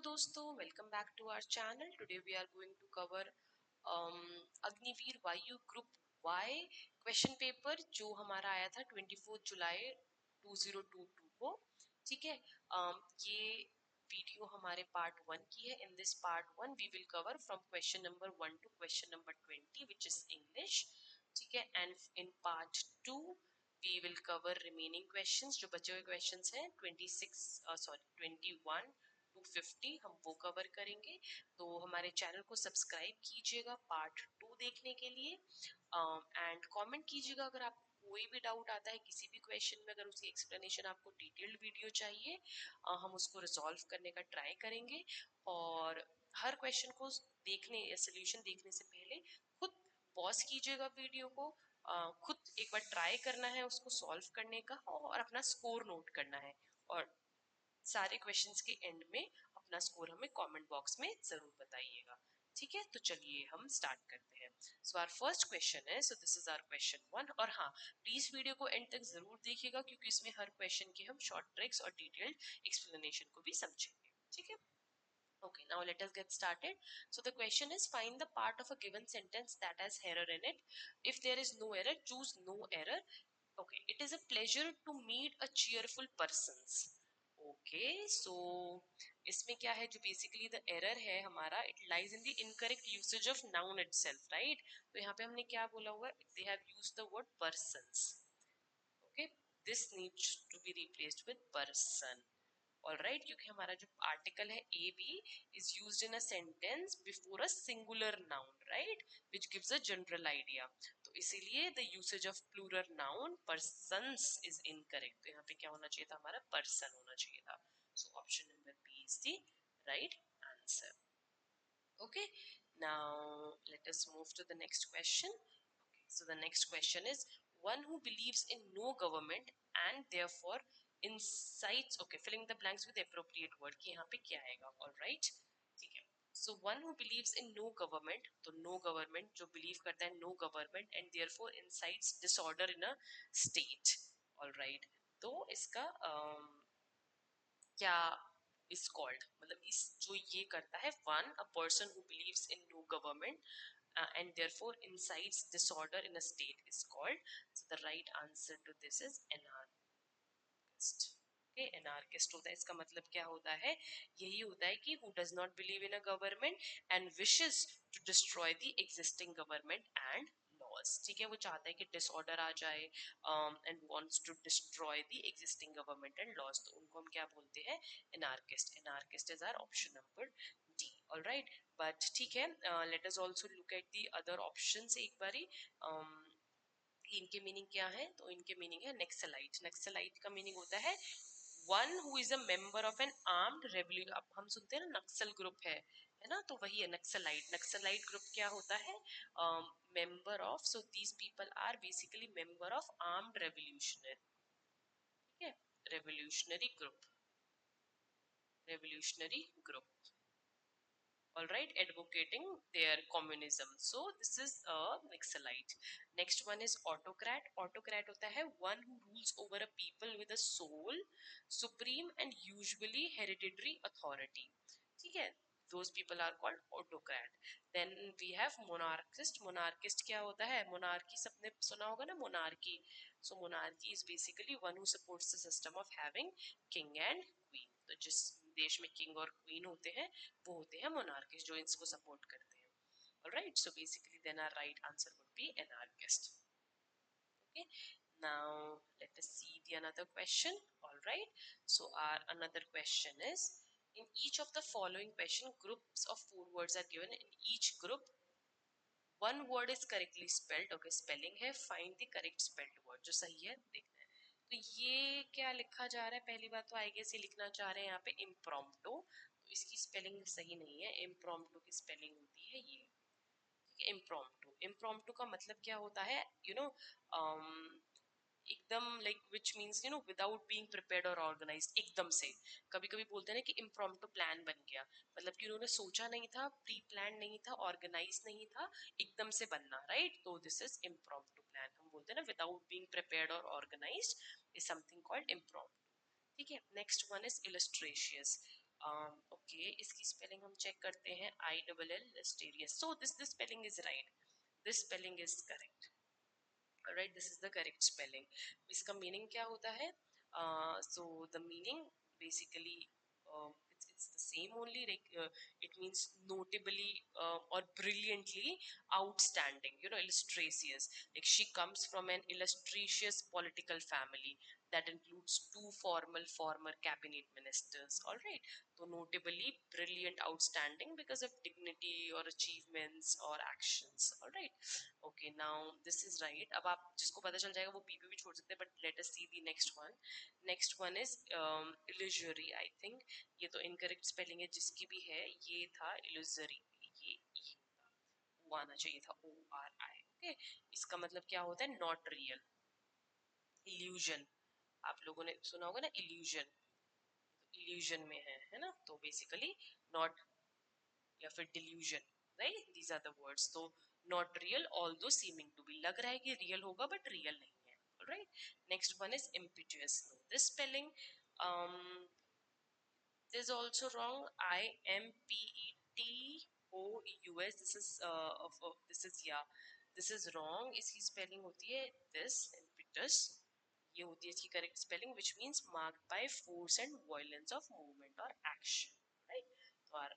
दोस्तों, welcome back to our channel. Today we are going to cover Agniveer Vayu group Y question paper जो हमारा आया था 24 जुलाई 2022 को। ठीक है, ये वीडियो हमारे पार्ट 1 की है। In this part 1 we will cover from question number 1 to question number 20 which is English. ठीक है, and in part 2 we will cover remaining questions, जो बचे हुए क्वेश्चंस हैं 21 टू 50 हम वो कवर करेंगे। तो हमारे चैनल को सब्सक्राइब कीजिएगा पार्ट 2 देखने के लिए, एंड कमेंट कीजिएगा अगर आपको कोई भी डाउट आता है किसी भी क्वेश्चन में। अगर उसकी एक्सप्लेनेशन आपको डिटेल्ड वीडियो चाहिए, हम उसको रिजॉल्व करने का ट्राई करेंगे। और हर क्वेश्चन को देखने या सोल्यूशन देखने से पहले खुद पॉज कीजिएगा वीडियो को, खुद एक बार ट्राई करना है उसको सॉल्व करने का और अपना स्कोर नोट करना है। और सारे क्वेश्चंस के एंड में अपना स्कोर हमें कमेंट बॉक्स में जरूर बताइएगा। ठीक है, तो चलिए हम स्टार्ट करते हैं। सो आवर फर्स्ट क्वेश्चन है, so this is our question 1। और हाँ, प्लीज वीडियो को एंड तक जरूर देखिएगा क्योंकि इसमें हर क्वेश्चन के हम शॉर्ट ट्रिक्स और डिटेल्ड एक्सप्लेनेशन को भी समझेंगे। ठीक है, okay, now let us get started. So the question is, find the part of a given sentence that has error in it. If there is no error, choose no error. Okay, it is a pleasure to meet a cheerful persons. Okay, so इसमें क्या है, जो basically the error है हमारा, it lies in the incorrect usage of noun itself, right. तो यहाँ पे हमने क्या बोला हुआ, they have used the word persons. Okay, this needs to be replaced with person. Alright, क्योंकि हमारा जो आर्टिकल है a B is used in a sentence before a singular noun, right, which gives a general idea. तो इसीलिए the usage of plural noun persons is incorrect. तो यहाँ पे क्या होना चाहिए था, हमारा पर्सन होना चाहिए था। So option number B is the right answer. Okay, now let us move to the next question. Okay, so the next question is, one who believes in no government and therefore incites, okay, filling the blanks with appropriate word कि यहाँ पे क्या आएगा। all right, ठीक है। So one who believes in no government, तो no government जो believe करता है no government and therefore incites disorder in a state, all right, तो इसका क्या इज कॉल्ड, मतलब इस जो ये करता है, one a person who believes in no government and therefore incites disorder in a state is called, so the right answer to this is anarchist. Okay, anarchist होता है, इसका मतलब क्या होता है, यही होता है कि who does not believe in a government and wishes to destroy the existing government and laws। ठीक है, वो चाहता है कि डिसऑर्डर आ जाए and wants to destroy the existing government and laws, तो उनको हम क्या बोलते हैं, anarchist. Anarchist is our option number D. Alright, but ठीक है, let us also look at the other options एक बारी। इनके मीनिंग क्या है, तो इनके मीनिंग है नक्सलाइट। नक्सलाइट का मीनिंग होता है one who is a member of N armed revolution. अब हम सुनते हैं ना नक्सल ग्रुप है ना, तो वही है नक्सलाइट। नक्सलाइट ग्रुप क्या होता है, member of, so these people are basically member of armed revolutionary. ठीक है, revolutionary group, revolutionary group, all right, advocating their communism. So this is a Naxalite. Next one is autocrat. Autocrat hota hai one who rules over a people with a sole, supreme and usually hereditary authority. ठीक है, those people are called autocrat. Then we have monarchist. Monarchist क्या होता है, monarchy सबने सुना होगा ना, monarchy. So monarchy is basically one who supports the system of having king and queen. तो जिस देश में किंग और क्वीन होते हैं वो होते हैं मोनार्किस्ट, जो इसको सपोर्ट करते हैं। Alright, so basically then our right answer would be anarchist. Okay, now let us see the another question. All right, so our another question is, in each of the following question groups of 4 words are given. In each group one word is correctly spelled. Okay, spelling है, find the correct spelled word, जो सही है देखना है। तो ये क्या लिखा जा रहा है, पहली बात तो आई गेस ये लिखना चाह रहे हैं यहाँ पे इम्प्रॉम्प्टो, तो इसकी स्पेलिंग सही नहीं है। इम्प्रॉम्प्टो की स्पेलिंग होती है ये, इम्प्रॉम्प्टो। इम्प्रॉम्प्टो का मतलब क्या होता है, यू नो, एकदम like which means you know without being prepared और ऑर्गेनाइज्ड, एकदम से। कभी कभी बोलते हैं ना कि इम्प्रॉम्प्टो प्लान बन गया, मतलब कि उन्होंने सोचा नहीं था, प्री प्लान नहीं था, ऑर्गेनाइज नहीं था, एकदम से बनना, राइट। तो दिस इज इम्प्रॉम्प्टो प्लान। हम बोलते हैं ना विदाउट बीइंग प्रिपेयर्ड और organised is something called impromptu. ठीक है, next one is illustrious. Okay, इसकी स्पेलिंग हम चेक करते हैं, ILL लिस्टेरियस. So this spelling is right, this spelling is correct. Right, this is the correct spelling. इसका meaning क्या होता है? So the meaning basically it's the same only, like it means notably or brilliantly outstanding, you know, illustrious. Like she comes from an illustrious political family that includes two former cabinet ministers. All right, so notably brilliant outstanding because of dignity or achievements or actions. All right, okay, now this is right. अब आप जिसको पता चल जाएगा वो B पे भी छोड़ सकते हैं, but let us see the next one. Next one is illusory. I think ये तो incorrect spelling है जिसकी भी है, ये था illusory. ये वो आना चाहिए था ORI. ओके, इसका मतलब क्या होता है? Not real. Illusion, आप लोगों ने सुना होगा ना, illusion. illusion में है ना? तो basically not या फिर delusion, right? These are the words. तो not real although seeming to be, लग रहा है कि real होगा but real नहीं है. Alright, next one is impetuous. This spelling um, is also wrong. IMPETOUS. This is yeah, this is wrong. इसकी spelling होती है this, impetus. ये होती है इसकी correct spelling, which means marked by force and violence of movement or action. Right? So our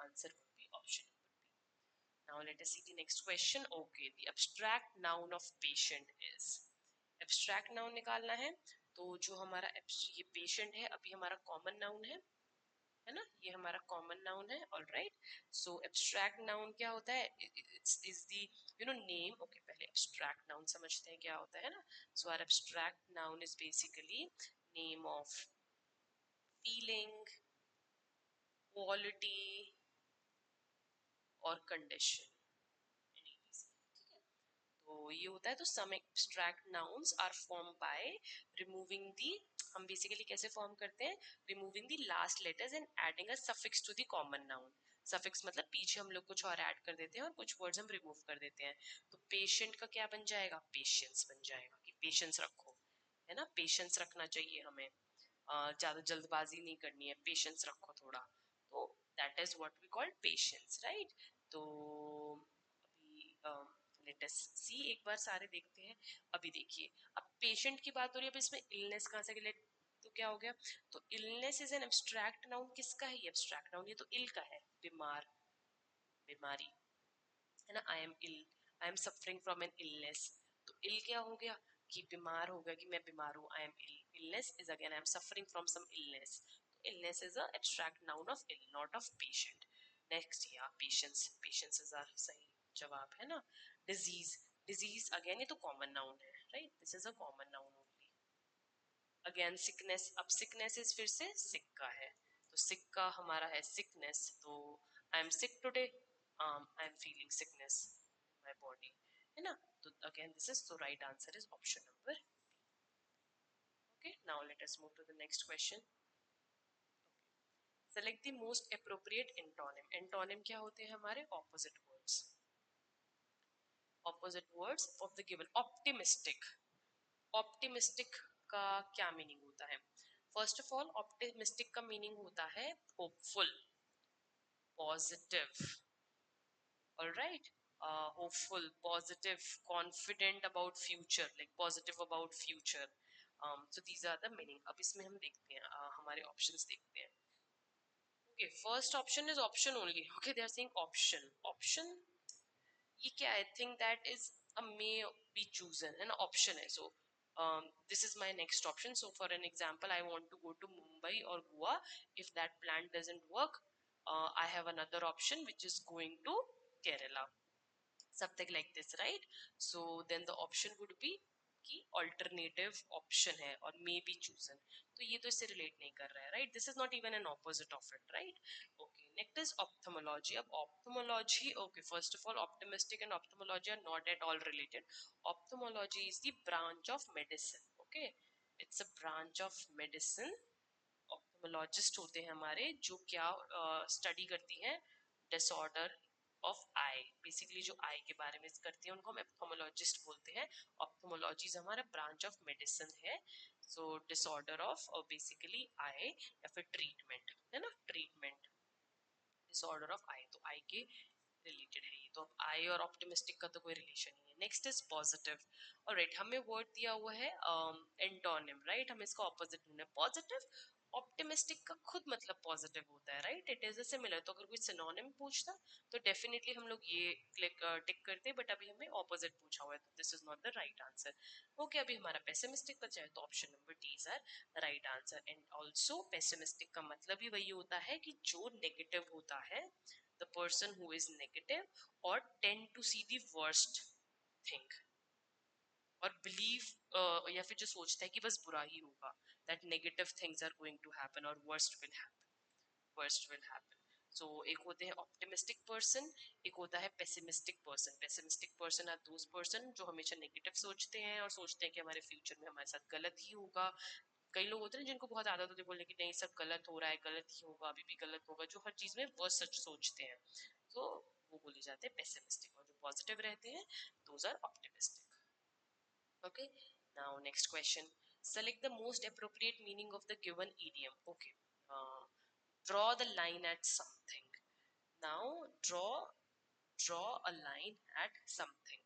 answer would be option number B. Now let us see the next question. Okay, the abstract noun of patient is. Abstract noun निकालना है, तो जो हमारा ये patient है अभी हमारा common noun है ना? ये हमारा common noun है. All right. So abstract noun क्या होता है? Is the, you know, name. Okay, पहले abstract noun समझते हैं क्या होता है ना? So our abstract noun is basically name of feeling, quality और condition. तो ये होता है. तो some abstract nouns are form by removing the, हम बेसिकली कैसे फॉर्म करते हैं? Removing the last letters and adding a suffix to the common noun. Suffix मतलब पीछे हम लोग कुछ और ऐड कर देते हैं और कुछ वर्ड्स हम रिमूव कर देते हैं. तो पेशेंट का क्या बन जाएगा? पेशेंस बन जाएगा, कि पेशेंस रखो, है ना? पेशेंस रखना चाहिए हमें, ज्यादा जल्दबाजी नहीं करनी है, पेशेंस रखो थोड़ा. तो that is what we call patience, right? तो अभी लेट अस सी, एक बार सारे देखते हैं. अभी देखिए, अब पेशेंट की बात हो रही है, अब इसमें इलनेस कहाँ से लेट, तो क्या हो गया? तो illness is an abstract noun. किसका है ये एब्स्ट्रैक्ट नाउन? ये तो इल का है, बीमार, बीमारी, है ना? I am ill, I am suffering from an illness. तो इल क्या हो गया? कि बीमार हो गया, कि मैं बीमार हूँ. I am ill. Illness is again I am suffering from some illness. तो illness is a abstract noun of ill, not of patient. Next, या पेशेंस, पेशेंस इज आर सही जवाब, है ना? डिजीज, डिजीज अगेन ये तो कॉमन नाउन है, right? This is a common noun only. Again sickness, अब सिकनेस इज फिर से सिक का है, तो सिक का हमारा है सिकनेस. तो I am sick today, I am feeling sickness in my body, है ना? तो अगेन दिस इज, तो right answer is option number. Okay, now let us move to the next question. Select the most appropriate antonym. Antonym क्या होते हैं? हमारे opposite words, opposite words of the given. Optimistic, optimistic का क्या meaning होता है? First of all, optimistic का meaning होता है hopeful, positive. Alright, hopeful, positive, confident about future, like positive about future. So these are the meaning. अब इसमें हम देखते हैं, हमारे ऑप्शंस देखते हैं. Okay, first option is option only. Okay, they are saying option, option ये क्या? I think that is a may be chosen, है ना? ऑप्शन है. सो this is my next option. So for an example, I want to go to Mumbai or Goa. If that plan doesn't work, I have another option which is going to Kerala, something like this, right? So then the option would be कि alternative option है और may be chosen. तो ये तो इससे relate नहीं कर रहा है, right? This is not even an opposite of it, right? Okay, next is ophthalmology. अब ophthalmology, okay, first of all, optimistic and ophthalmology are not at all related. Ophthalmology is the branch of medicine, okay? It's a branch of medicine. Ophthalmologist होते हैं हमारे, जो क्या study करती हैं? Disorder of I. Basically जो आई के बारे में करती हैं उनको हम ऑप्थोमोलॉजिस्ट बोलते हैं. ऑप्थोमोलॉजी हमारा ब्रांच ऑफ मेडिसिन है. सो डिसऑर्डर ऑफ बेसिकली आई, या फिर ट्रीटमेंट, है ना? ट्रीटमेंट. प्रेजेंस ऑर्डर ऑफ आई, तो आई के रिलेटेड है ये। तो अब आई और ऑप्टिमिस्टिक का तो कोई रिलेशन नहीं है। Next is positive. ऑलराइट, हमें वर्ड दिया हुआ है एंटोनिम, राइट, हमें इसका ऑपोजिट ढूंढना है। पॉजिटिव, ऑप्टिमिस्टिक का खुद मतलब पॉजिटिव होता है, right, it is a similar. तो अगर कोई सिनोनिम पूछता तो डेफिनेटली हम लोग ये क्लिक टिक करते, बट अभी हमें ऑपोजिट पूछा हुआ है, तो this is not the right answer. Okay, अभी हमारा पेसिमिस्टिक बचा है, तो option number D is our right answer. And also pessimistic का मतलब ही वही होता है कि जो नेगेटिव होता है, the person who is negative or tend to see the worst thing, और believe या फिर जो सोचता है कि बस बुरा ही होगा, that negative things are going to happen और worst will happen. So एक होते हैं optimistic person, एक होता है pessimistic person. Pessimistic person are those person जो हमेशा negative सोचते हैं और सोचते हैं कि हमारे future में हमारे साथ गलत ही होगा। कई लोग होते हैं जिनको बहुत आदत होती है बोलने की नहीं सब गलत हो रहा है, गलत ही होगा, अभी भी गलत होगा, जो हर चीज में वो सच सोचते हैं, तो वो बोले जाते हैं पेसिमिस्टिक। और जो पॉजिटिव रहते हैं those are optimistic. Okay, now next question, select the most appropriate meaning of the given idiom. Okay, draw the line at something. Now draw a line at something.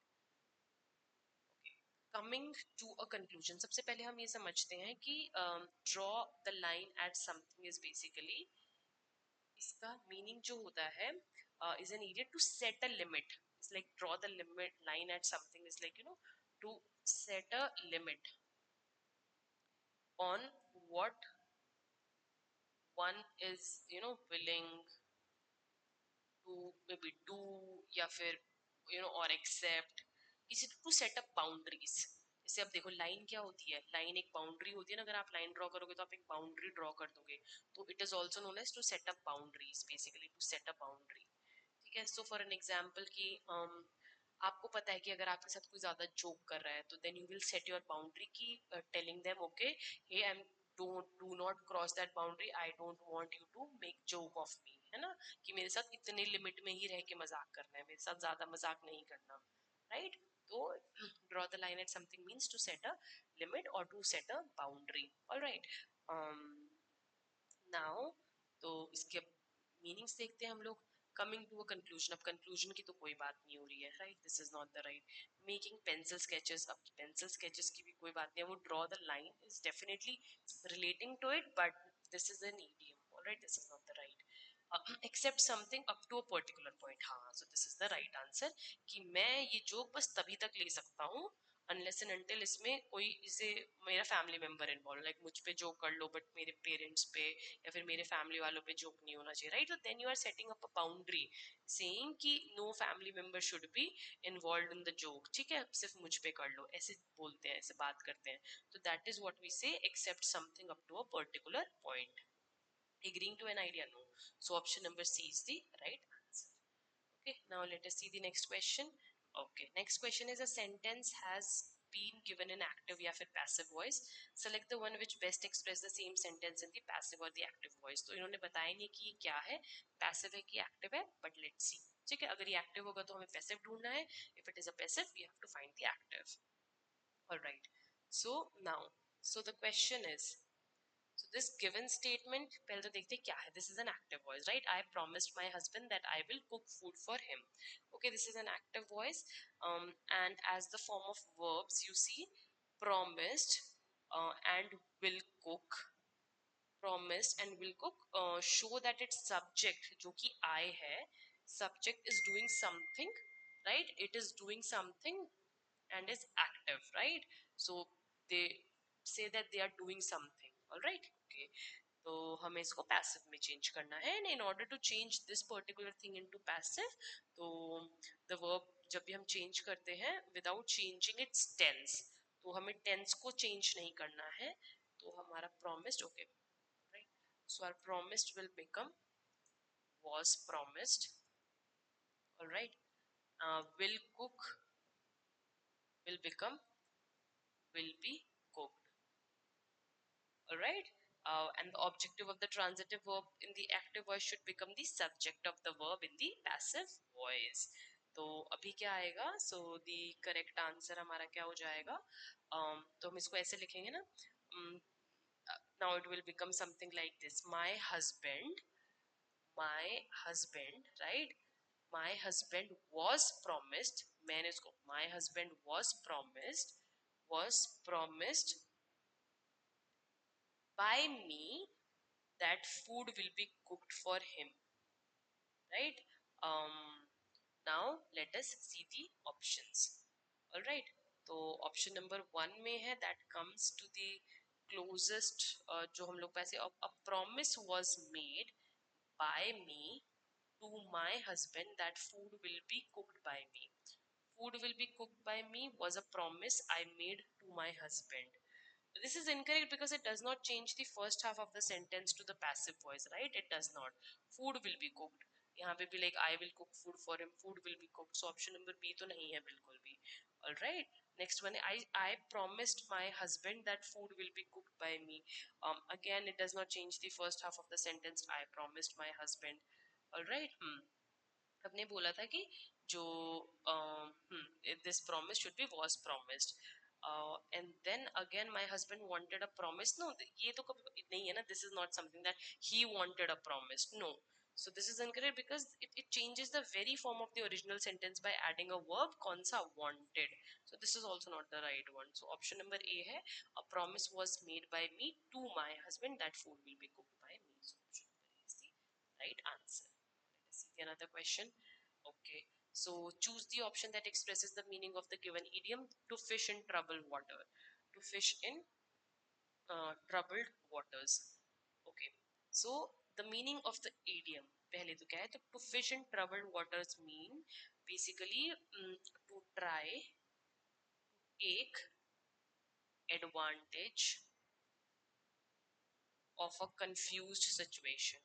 Coming to a conclusion, सबसे पहले हम ये समझते हैं कि draw the line at something is basically, इसका meaning जो होता है is an idiom to set a limit. It's like draw the limit line at something is like to set a limit on what one is willing to maybe do, या फिर or accept, किसी to set up boundaries. जैसे अब देखो line क्या होती है, line एक बाउंड्री होती है ना, अगर आप लाइन ड्रॉ करोगे तो आप एक बाउंड्री ड्रॉ कर दोगे, तो it is also known as to set up boundaries, basically to set up boundary. ठीक है, सो फॉर एन एग्जाम्पल कि आपको पता है कि अगर आपके साथ कोई ज्यादा जोक कर रहा है तो then you will set your boundary की telling them okay hey I am don't do not cross that boundary, I don't want you to make joke of me, है ना, कि मेरे साथ इतने लिमिट में ही रह के मजाक करना है, मेरे साथ ज्यादा मजाक नहीं करना, राइट। तो draw the line at something means to set a limit और to set a boundary. Alright, now तो इसके मीनिंग्स देखते हैं हम लोग। कमिंग टू अ कंक्लूजन, अब कंक्लूजन की तो कोई बात नहीं हो रही है, right, this is not the right. Making pencil sketches, अब पेंसिल स्केचेस की भी कोई बात नहीं है, वो draw the line is definitely relating to it, but this is an idiom, alright, this is not the right. Except something up to a particular point, हाँ, so this is the right answer, कि मैं ये joke बस तभी तक ले सकता हूँ अनलेस एंड अनटिल इसमें कोई इसे मेरा फैमिली मेंबर इन्वॉल्व, लाइक मुझ पे जोक कर लो बट मेरे पेरेंट्स पे या फिर मेरे फैमिली वालों पे जोक नहीं होना चाहिए, राइट। तो then you are setting up a boundary saying कि no family member should be involve in the joke, ठीक है, सिर्फ मुझ पे कर लो, ऐसे बोलते हैं, ऐसे बात करते हैं। तो that is what we say accept something up to a particular point. Agreeing to an idea, no. So option number C is the right answer. Okay, now let us see the next question. Okay, next question is a sentence has been given in active या फिर passive voice. Select the one which best express the same sentence in the passive or the active voice. तो इन्होंने बताया नहीं कि ये क्या है, passive है कि active है, but let's see. ठीक है, अगर ये active होगा तो हमें passive ढूंढना है, if it is a passive we have to find the active. All right, so now, so the question is, so this given statement, पहले तो देखते हैं क्या है, this is an active voice, right? I promised my husband that I will cook food for him. Okay, this is an active voice, and as the form of verbs you see promised and will cook, promised and will cook, show that its subject जो कि I है, subject is doing something, right? It is doing something and is active, right? So they say that they are doing something, all right, okay. तो हमें इसको passive में change करना है, and in order to change this particular thing into passive, तो the verb जब भी हम चेंज करते हैं विदाउट चेंजिंग इट्स टेंस, तो हमें टेंस को चेंज नहीं करना है, तो हमारा promised, okay, right, so our promised will become was promised, all right. Will cook will become will be cooked. All right. And the objective of the transitive verb in the active voice should become the subject of the verb in the passive voice. तो अभी क्या आएगा, so the correct answer हमारा क्या हो जाएगा, तो हम इसको ऐसे लिखेंगे ना, now it will become something like this: my husband my husband, right? My husband was promised, मैंने उसको my husband was promised by me that food will be cooked for him, right? um now let us see the options. All right, तो option number 1 में है that comes to the closest, जो हम लोग पैसे, a promise was made by me to my husband that food will be cooked by me. Food will be cooked by me was a promise I made to my husband. This is incorrect because it does not change the first half of the sentence to the passive voice, right? It does not. Food will be cooked. यहाँ पे भी like I will cook food for him. Food will be cooked. So option number B तो नहीं है बिल्कुल भी. All right. Next one. I promised my husband that food will be cooked by me. Again, it does not change the first half of the sentence. I promised my husband. All right. हमने बोला था कि जो this promise should be was promised. And then again my husband wanted a promise. No, ये तो कभी नहीं है ना. This is not something that he wanted a promise. No. So this is incorrect because it changes the very form of the original sentence by adding a verb. कौन सा wanted. So this is also not the right one. So option number A है, a promise was made by me to my husband that food will be cooked by me. So option number A is the right answer. Let us see another question. Okay, so choose the option that expresses the meaning of the given idiom. To fish in troubled water. To fish in troubled waters. Okay, so the meaning of the idiom, पहले तो क्या है, तो to fish in troubled waters mean basically to try, take advantage of a confused situation.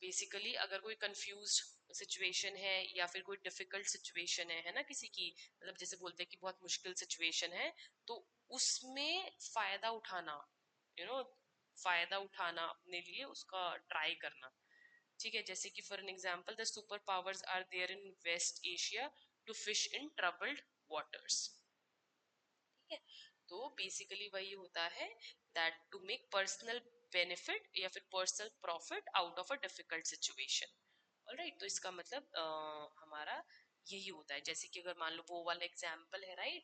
Basically अगर कोई confuse situation है या फिर कोई डिफिकल्ट सिचुएशन है ना, किसी की, मतलब जैसे बोलते हैं कि बहुत मुश्किल सिचुएशन है, तो उसमें फायदा उठाना, यू नो, फायदा उठाना अपने लिए, उसका ट्राई करना. ठीक है, जैसे कि for an example the super powers are there in West Asia to fish in troubled waters. ठीक है, तो बेसिकली वही होता है that to make personal benefit या फिर personal profit out of a difficult situation. Alright, तो इसका मतलब हमारा यही होता है. जैसे कि अगर मान लो वो वाला एग्जाम्पल है, राइट,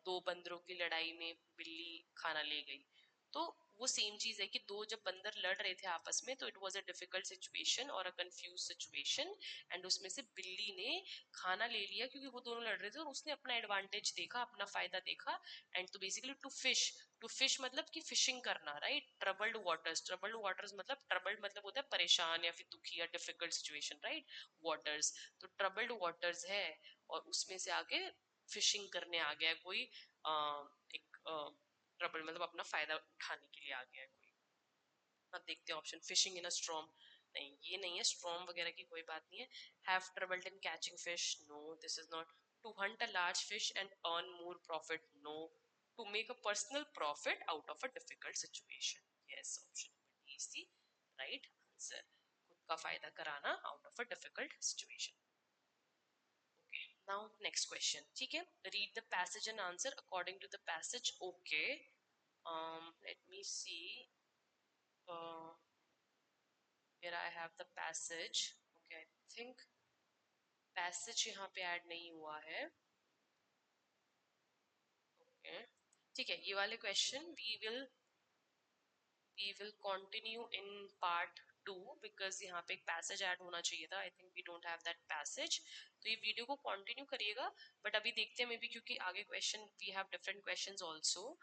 दो बंदरों की लड़ाई में बिल्ली खाना ले गई, तो वो सेम चीज है कि दो जब बंदर लड़ रहे थे आपस में, तो it was a difficult situation और अ कंफ्यूज सिचुएशन, एंड उसमें से बिल्ली ने खाना ले लिया क्योंकि वो दोनों लड़ रहे थे और उसने अपना एडवांटेज देखा, अपना फायदा देखा. एंड तो बेसिकली टू फिश मतलब कि फिशिंग करना, राइट. ट्रबल्ड वाटर्स मतलब, ट्रबल्ड मतलब होता है परेशान या फिर दुखी या डिफिकल्ट सिचुएशन, राइट. वाटर्स, तो ट्रबल्ड वाटर्स है और उसमें से आगे फिशिंग करने आ गया कोई, एक ट्रबल मतलब अपना फायदा उठाने के लिए आ गया है कोई. अब देखते हैं option. Fishing in a storm, नहीं ये नहीं है. स्ट्रॉम वगैरह की कोई बात नहीं है. Have troubled in catching fish, no this is not. To hunt a large fish and earn more profit, no. To make a personal profit out of a difficult situation, yes, option number D is the right answer. खुद का फायदा कराना out of a difficult situation. Okay, now next question. ठीक है, read the passage and answer according to the passage. Okay, let me see where I have the passage. Okay, I think passage यहाँ पे add नहीं हुआ है. Okay, ठीक है, ये वाले question we will continue in part 2 because यहाँ पे एक पैसेज ऐड होना चाहिए था. I think we don't have that passage. तो ये वीडियो को कंटिन्यू करिएगा, बट अभी देखते हैं मे बी, क्योंकि आगे question we have different questions also,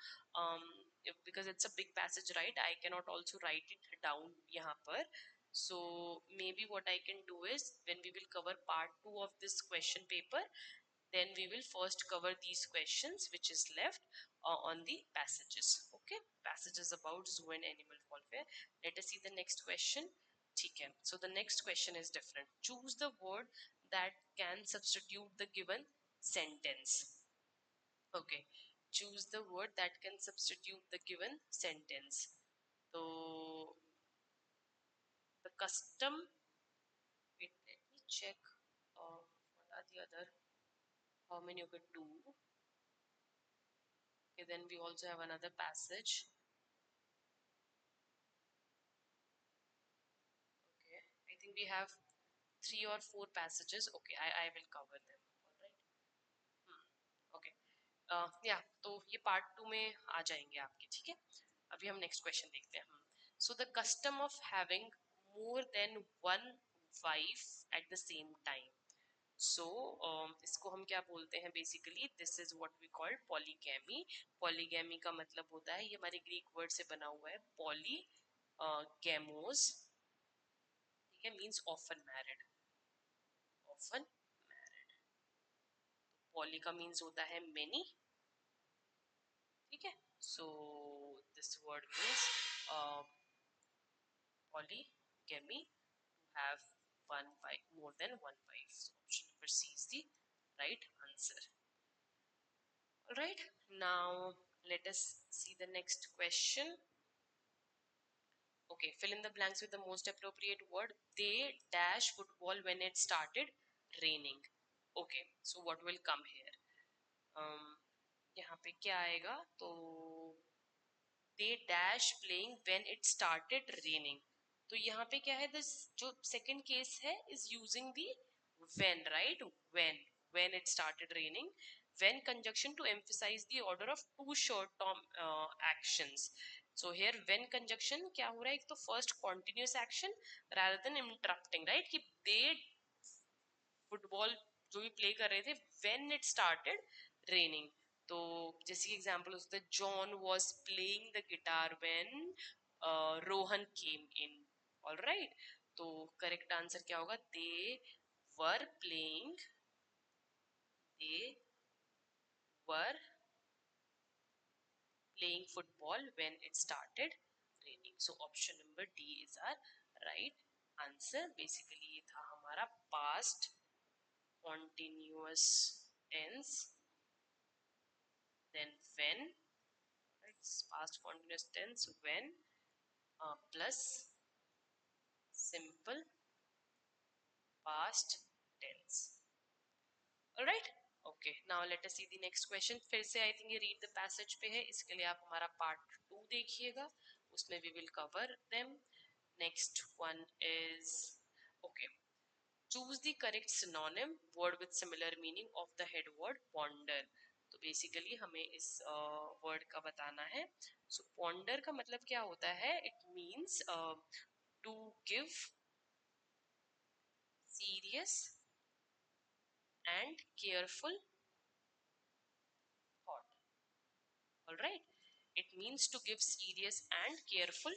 because it's a big passage, right? I cannot also write it down यहाँ पर. So maybe what I can do is when we will cover part 2 of this question paper, then we will first cover these questions which is left on the passages. Okay, passages about zoo and animal welfare. Let us see the next question. ठीक है, so the next question is different. Choose the word that can substitute the given sentence. Okay, choose the word that can substitute the given sentence. So the custom, wait, let me check what are the other, how many you could do. Okay, then we also have another passage. we have 3 or 4 passages. Okay, I will cover them. All right. Okay. या तो ये part 2 में आ जाएंगे आपके, ठीक है। अभी हम नेक्स्ट क्वेश्चन देखते हैं। So the custom of having more than one wife at the same time. So इसको हम क्या बोलते हैं basically, this is what we call polygamy. Polygamy का मतलब होता है, ये हमारे ग्रीक वर्ड से बना हुआ है, पॉली गैमोस, ठीक है, means often married, often married. Poly का मीन्स होता है मेनी, ठीक है। So this word means polygamy, to have one wife, more than one wife. So option number C is the right answer. All right, now let us see the next question. Okay, fill in the blanks with the most appropriate word. They dash football when it started raining. Okay, so what will come here? यहाँ पे क्या आएगा, तो they dash playing when it started raining. तो यहाँ पे क्या है, this जो second case है is using the when, right? when it started raining, when conjunction to emphasize the order of two short term actions. So here when conjunction क्या हो रहा है, एक तो first continuous action rather than interrupting, right? कि they football जो भी play कर रहे थे व्हेन इट स्टार्टेड रेनिंग। तो जैसे एग्जांपल होता है, John was playing the guitar when Rohan came in. Alright, तो करेक्ट आंसर क्या होगा, were playing they were playing football when it started raining. So option number D is our right answer. Basically ये था हमारा past continuous tense, then when, it's past continuous tense when plus simple past tense. All right, okay, now let us see the next question. फिर से I think ये read the passage पे है, इसके लिए आप हमारा part 2 देखिएगा, उसमें we will cover them. Next one is, okay, choose the correct synonym word with similar meaning of the head word ponder. तो बेसिकली हमें इस वर्ड का बताना है। सो पॉन्डर का मतलब क्या होता है, it means to give serious and careful thought. Alright, it means to give serious and careful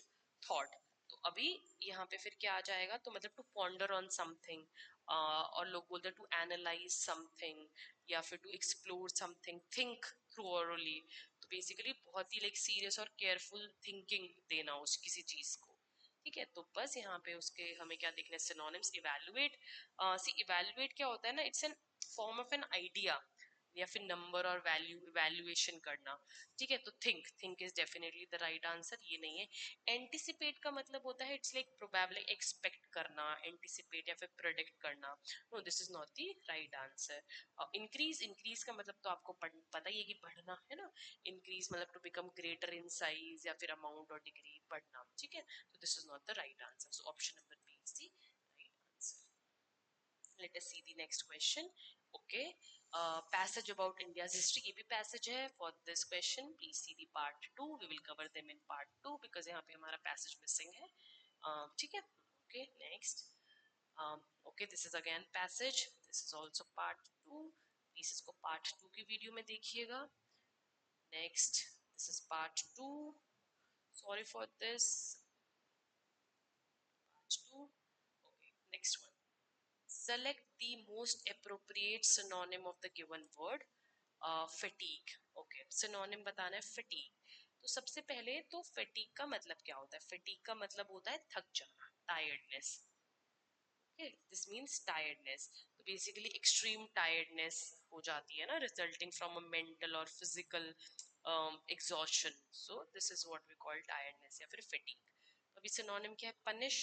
thought. तो अभी यहाँ पे फिर क्या आ जाएगा, तो मतलब टू पॉन्डर ऑन समथिंग, और लोग बोलते हैं टू एनालाइज समथिंग या फिर टू एक्सप्लोर समथिंग, थिंक थ्रोअरली। तो बेसिकली बहुत ही लाइक सीरियस और केयरफुल थिंकिंग देना उस किसी चीज को, ठीक है। तो बस यहाँ पे उसके हमें क्या देखना है, सिनोनिम्स। इवैल्यूएट, सी इवैल्यूएट क्या होता है ना, it's an form of an idea या फिर नंबर और वैल्यू इवैल्यूएशन करना, ठीक है। तो think, think is definitely the right answer, ये नहीं है। एंटिसिपेट का मतलब होता है इट्स लाइक प्रोबेबली एक्सपेक्ट करना, एंटिसिपेट या फिर प्रेडिक्ट करना। No, this is not the right answer. Increase, increase का मतलब तो आपको पता ही है कि बढ़ना है ना। इंक्रीज मतलब to become greater in size या फिर अमाउंट और डिग्री, बढ़ना, ठीक है। तो this is not the right answer. So option number B is the right answer. Let us see the next question. Okay, passage about India's history, ये भी passage है for this question. Please see the part 2. We will cover them in part 2 because यहाँ पे हमारा passage missing है, ठीक है। Okay, next. Okay, this is again passage. This is also part 2. Please इसको part 2 की वीडियो में देखिएगा। Next, this is part 2. Sorry for this. Part 2. Okay, next one. Select the most appropriate synonym of the given word. Fatigue. Okay, synonym बताना है fatigue। तो सबसे पहले तो fatigue का मतलब क्या होता है, fatigue का मतलब होता है थक जाना, tiredness। Okay, this means tiredness. तो basically extreme tiredness हो जाती है ना, resulting from a mental or physical exhaustion. So this is what we call tiredness या फिर fatigue. तो अभी synonym क्या है, punish।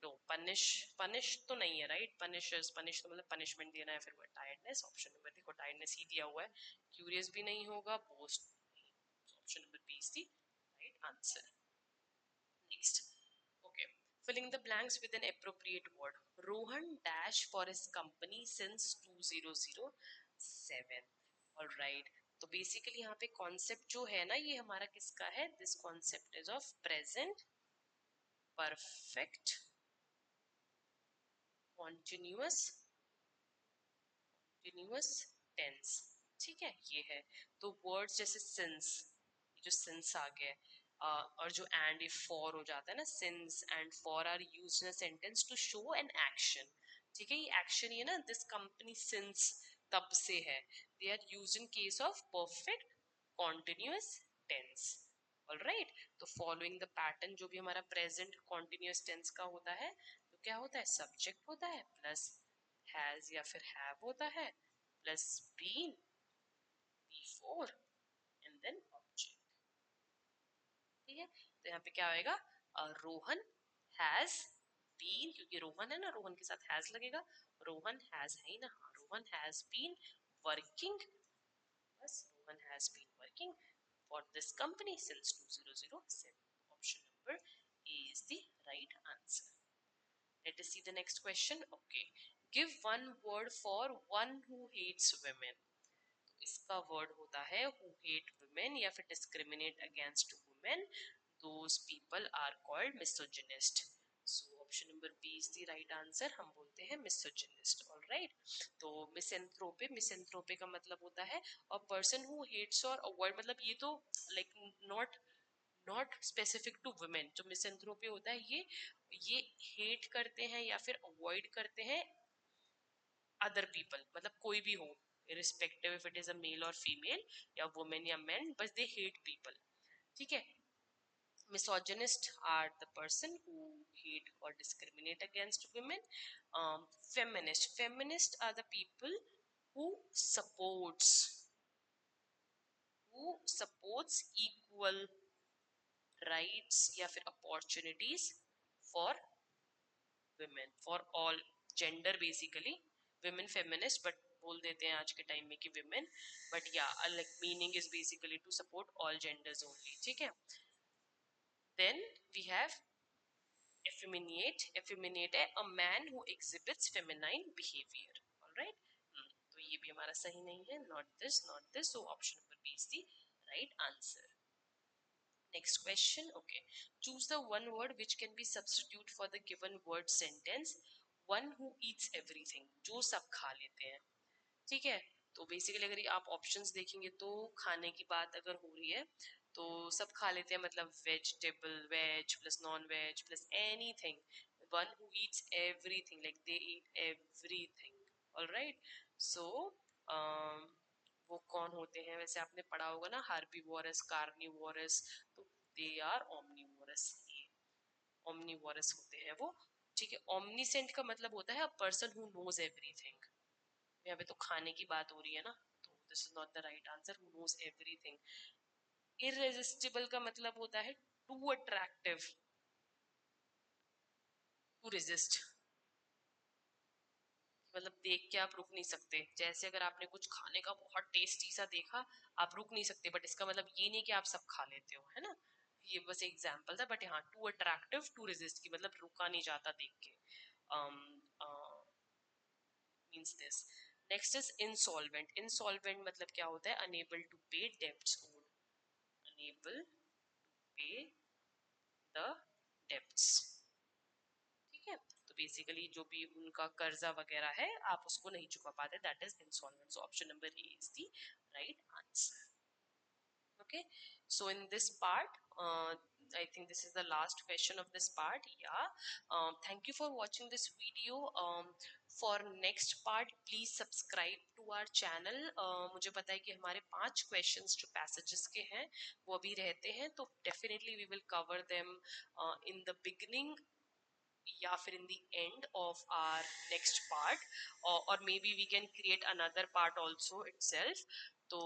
नो, punish, punish तो नहीं है, right? punishes, punish तो मतलब punishment देना है, फिर वो tiredness। ऑप्शन नंबर देखो, tiredness ही दिया हुआ है, curious भी नहीं होगा, boast नहीं। Option number B is the right answer. Next, okay, filling the blanks with an appropriate word. Rohan dash for his company since 2007. All right. तो बेसिकली यहाँ पे कॉन्सेप्ट जो है ना, ये हमारा किसका है? This concept is of present perfect continuous continuous tense. ठीक है, ये है। तो वर्ड्स जैसे सिंस, जो सिंस आ गया और जो एंड इफ फॉर हो जाता है ना, since and for are used in a sentence to show an action. ठीक है, ये एक्शन ये ना, दिस कंपनी सिंस तब से है, they are used in case of perfect continuous tense. Alright, तो फॉलोइंग द पैटर्न जो भी हमारा प्रेजेंट कॉन्टिन्यूअस टेंस का होता है, तो क्या होता है? सब्जेक्ट होता है प्लस हैज या फिर हैव होता है plus been before and then object. ठीक है, तो यहाँ पे क्या होएगा? रोहन हैज बीन, क्योंकि रोहन है ना, रोहन के साथ हैज लगेगा। रोहन हैज है ही ना, रोहन हैज बीन वर्किंग, बस Rohan has been working for this company since 2007. Option number A is the right answer. Let us see the next question. Okay. Give one word for one who hates women. तो इसका word होता है who hate women या फिर discriminate against women. Those people are called misogynist. So option number B is the right answer. हम बोलते हैं misogynist. All right. तो misanthrope का मतलब होता है a person who hates or avoid, मतलब ये तो like not specific to women. जो मिसएंथ्रोपी होता है ये हेट करते हैं या फिर अवॉइड करते हैं अदर पीपल, मतलब कोई भी हो, irrespective if it is a male or female या women या men, बस they hate people. ठीक है, misogynist are the person who hate or discriminate against women. Feminist are the people who supports equal rights या फिर opportunities for women, for all gender basically. women feminist but बोल देते हैं आज के time में कि women, बट या like meaning is basically to support all genders only. ठीक है, देन वी हैव effeminate है a man who exhibits feminine behavior. Alright, तो ये भी हमारा सही नहीं है, not this, so option number B is the right answer. Next question. Okay, choose the one word which can be substitute for the given word sentence. One who eats everything, जो सब खा लेते हैं। ठीक है, तो बेसिकली अगर आप ऑप्शंस देखेंगे तो खाने की बात अगर हो रही है तो सब खा लेते हैं, मतलब vegetable, veg plus non veg plus anything. One who eats everything, like they eat everything. Alright, so वो कौन होते हैं? वैसे आपने पढ़ा होगा ना, हार्बीवोरस, कार्निवोरस, तो दे आर ओमनीवोरस. ओमनीवोरस होते हैं वो. ठीक है, ओमनीसेंट का मतलब होता है a person who knows everything. यहाँ पे तो खाने की बात हो रही है ना, तो this is not the right answer. Who knows everything. Irresistible का मतलब होता है टू अट्रैक्टिव टू रेजिस्ट, मतलब देख के आप रुक नहीं सकते. जैसे अगर आपने कुछ खाने का बहुत टेस्टी सा देखा, आप रुक नहीं सकते, बट इसका मतलब ये नहीं कि आप सब खा लेते हो, है ना. ये बस एग्जाम्पल था, बट यहाँ टू अट्रैक्टिव टू रेजिस्ट की मतलब रुका नहीं जाता देख के. Means this. Next is insolvent. Insolvent मतलब क्या होता है? अनेबल टू पे डेब्ट्स ओड. अनेबल पे द डेब्ट्स. ठीक है, तो बेसिकली जो भी उनका कर्जा वगैरह है आप उसको नहीं चुका पाते, that is insolvent. So option number A is the right answer. Okay, so in this part I think this is the last question of this part. Yeah, thank you for watching this video. For next part please subscribe to our channel. मुझे पता है कि हमारे 5 questions जो passages के हैं वो अभी रहते हैं, तो definitely we will cover them in the beginning या फिर in the end of our next part, और maybe we can create another part also itself. तो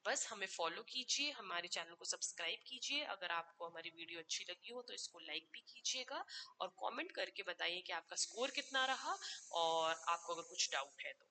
बस हमें फॉलो कीजिए, हमारे चैनल को सब्सक्राइब कीजिए. अगर आपको हमारी वीडियो अच्छी लगी हो तो इसको लाइक भी कीजिएगा और कमेंट करके बताइए कि आपका स्कोर कितना रहा और आपको अगर कुछ डाउट है तो.